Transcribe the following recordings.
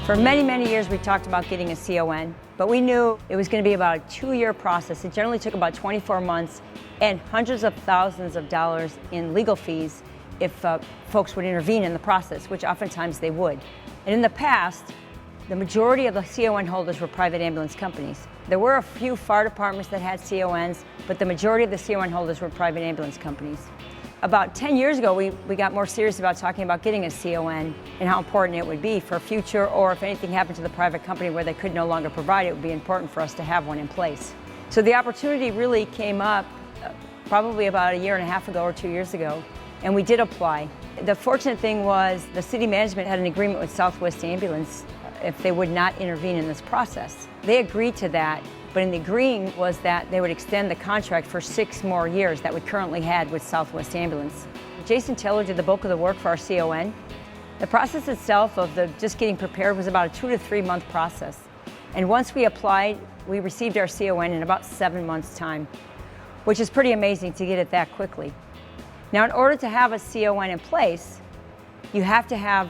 For many, many years, we talked about getting a CON, but we knew it was going to be about a 2-year process. It generally took about 24 months and hundreds of thousands of dollars in legal fees if folks would intervene in the process, which oftentimes they would. And in the past, the majority of the CON holders were private ambulance companies. There were a few fire departments that had CONs, but the majority of the CON holders were private ambulance companies. About 10 years ago, we got more serious about talking about getting a CON and how important it would be for future, or if anything happened to the private company where they could no longer provide it, it would be important for us to have one in place. So the opportunity really came up probably about 1.5 years ago or 2 years ago, and we did apply. The fortunate thing was the city management had an agreement with Southwest Ambulance if they would not intervene in this process. They agreed to that, but in the agreeing was that they would extend the contract for 6 more years that we currently had with Southwest Ambulance. Jason Taylor did the bulk of the work for our CON. The process itself of just getting prepared was about a 2 to 3 month process. And once we applied, we received our CON in about 7 months' time, which is pretty amazing to get it that quickly. Now, in order to have a CON in place, you have to have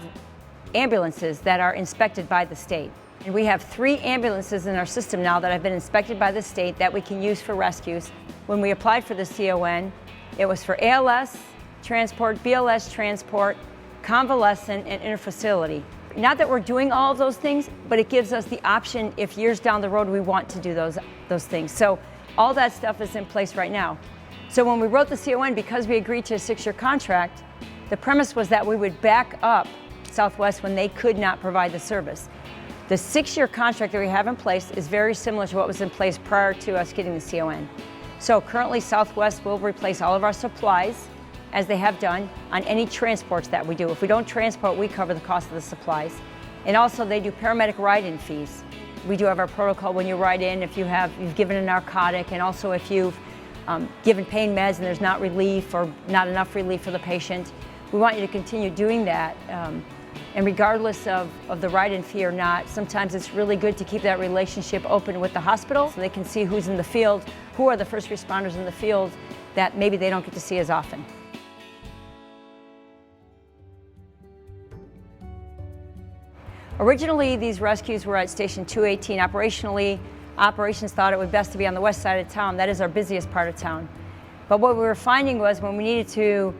ambulances that are inspected by the state. And we have 3 ambulances in our system now that have been inspected by the state that we can use for rescues. When we applied for the CON, it was for ALS transport, BLS transport, convalescent, and interfacility. Not that we're doing all of those things, but it gives us the option if years down the road we want to do those things. So all that stuff is in place right now. So when we wrote the CON, because we agreed to a 6-year contract, the premise was that we would back up Southwest when they could not provide the service. The 6-year contract that we have in place is very similar to what was in place prior to us getting the CON. So currently Southwest will replace all of our supplies, as they have done, on any transports that we do. If we don't transport, we cover the cost of the supplies. And also they do paramedic ride-in fees. We do have our protocol when you ride in, if you've given a narcotic, and also if you've given pain meds and there's not relief or not enough relief for the patient. We want you to continue doing that. And regardless of the ride-in fee or not, sometimes it's really good to keep that relationship open with the hospital so they can see who's in the field, who are the first responders in the field that maybe they don't get to see as often. Originally, these rescues were at Station 218. Operationally, operations thought it would best to be on the west side of town. That is our busiest part of town. But what we were finding was when we needed to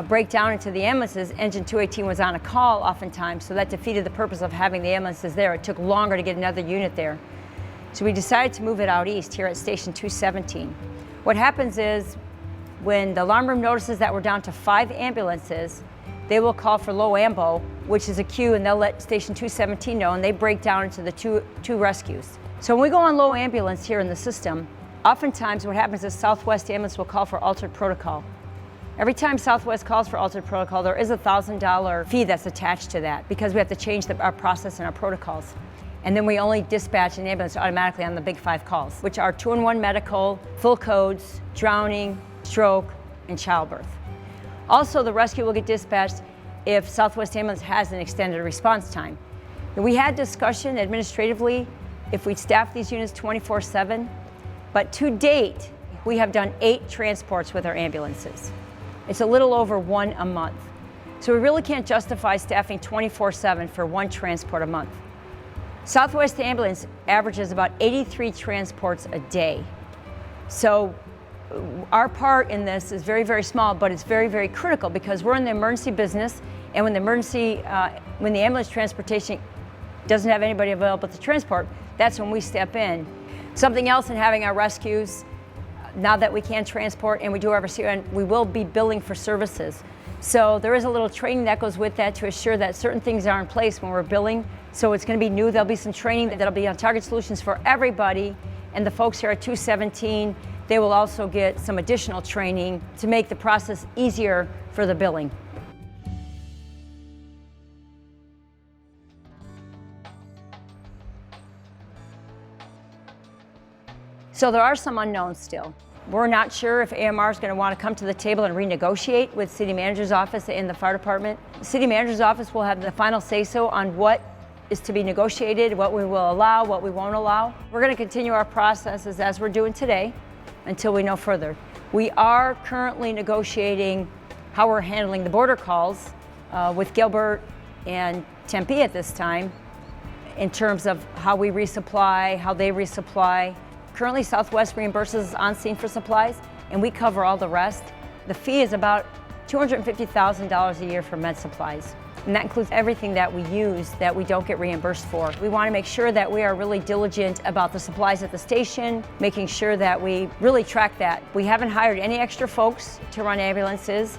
break down into the ambulances, engine 218 was on a call oftentimes, so that defeated the purpose of having the ambulances there. It took longer to get another unit there. So we decided to move it out east here at Station 217. What happens is when the alarm room notices that we're down to 5 ambulances, they will call for low ambo, which is a queue, and they'll let Station 217 know, and they break down into the two rescues. So when we go on low ambulance here in the system, oftentimes what happens is Southwest Ambulance will call for altered protocol. Every time Southwest calls for altered protocol, there is a $1,000 fee that's attached to that because we have to change our process and our protocols. And then we only dispatch an ambulance automatically on the big 5 calls, which are 2-in-1 medical, full codes, drowning, stroke, and childbirth. Also, the rescue will get dispatched if Southwest Ambulance has an extended response time. And we had discussion administratively if we staff these units 24/7, but to date, we have done 8 transports with our ambulances. It's a little over 1 a month. So we really can't justify staffing 24/7 for 1 transport a month. Southwest Ambulance averages about 83 transports a day. So our part in this is very, very small, but it's very, very critical because we're in the emergency business, and when the ambulance transportation doesn't have anybody available to transport, that's when we step in. Something else in having our rescues, now that we can transport and we do our CON, we will be billing for services. So there is a little training that goes with that to assure that certain things are in place when we're billing. So it's going to be new. There'll be some training that'll be on Target Solutions for everybody. And the folks here at 217, they will also get some additional training to make the process easier for the billing. So there are some unknowns still. We're not sure if AMR is going to want to come to the table and renegotiate with City Manager's office and the fire department. The City Manager's office will have the final say-so on what is to be negotiated, what we will allow, what we won't allow. We're going to continue our processes as we're doing today until we know further. We are currently negotiating how we're handling the border calls with Gilbert and Tempe at this time. in terms of how we resupply, how they resupply. Currently, Southwest reimburses on-scene for supplies, and we cover all the rest. The fee is about $250,000 a year for med supplies. And that includes everything that we use that we don't get reimbursed for. We want to make sure that we are really diligent about the supplies at the station, making sure that we really track that. We haven't hired any extra folks to run ambulances.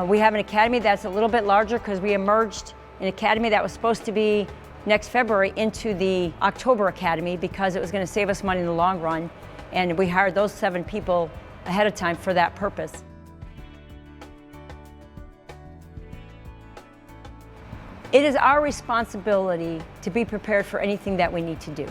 We have an academy that's a little bit larger because we emerged an academy that was supposed to be next February into the October academy because it was going to save us money in the long run. And we hired those 7 people ahead of time for that purpose. It is our responsibility to be prepared for anything that we need to do.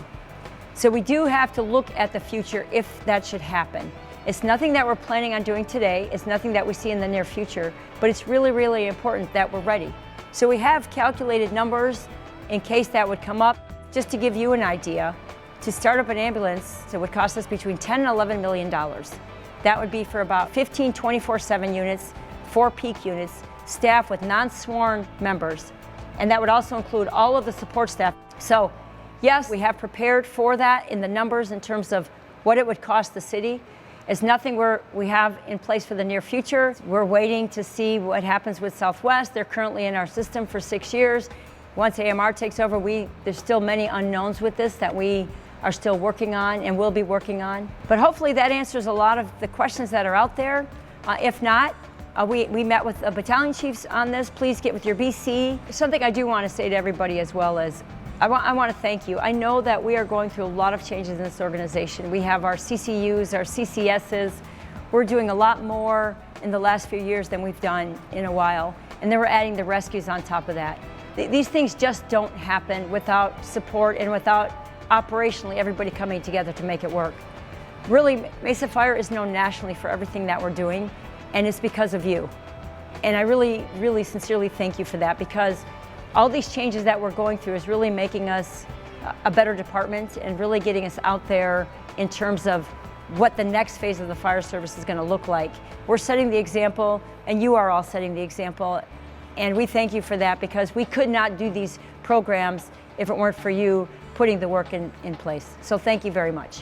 So we do have to look at the future if that should happen. It's nothing that we're planning on doing today. It's nothing that we see in the near future, but it's really, really important that we're ready. So we have calculated numbers in case that would come up. Just to give you an idea, to start up an ambulance, it would cost us between $10 and $11 million. That would be for about 15 24/7 units, 4 peak units, staff with non-sworn members. And that would also include all of the support staff. So yes, we have prepared for that in the numbers in terms of what it would cost the city. It's nothing we have in place for the near future. We're waiting to see what happens with Southwest. They're currently in our system for 6 years. Once AMR takes over, there's still many unknowns with this that we are still working on and will be working on. But hopefully that answers a lot of the questions that are out there. If not, we met with battalion chiefs on this. Please get with your BC. Something I do want to say to everybody as well is, I want to thank you. I know that we are going through a lot of changes in this organization. We have our CCUs, our CCSs. We're doing a lot more in the last few years than we've done in a while. And then we're adding the rescues on top of that. These things just don't happen without support and without operationally everybody coming together to make it work. Really, Mesa Fire is known nationally for everything that we're doing, and it's because of you. And I really, really sincerely thank you for that, because all these changes that we're going through is really making us a better department and really getting us out there in terms of what the next phase of the fire service is going to look like. We're setting the example, and you are all setting the example, and we thank you for that, because we could not do these programs if it weren't for you putting the work in place. So thank you very much.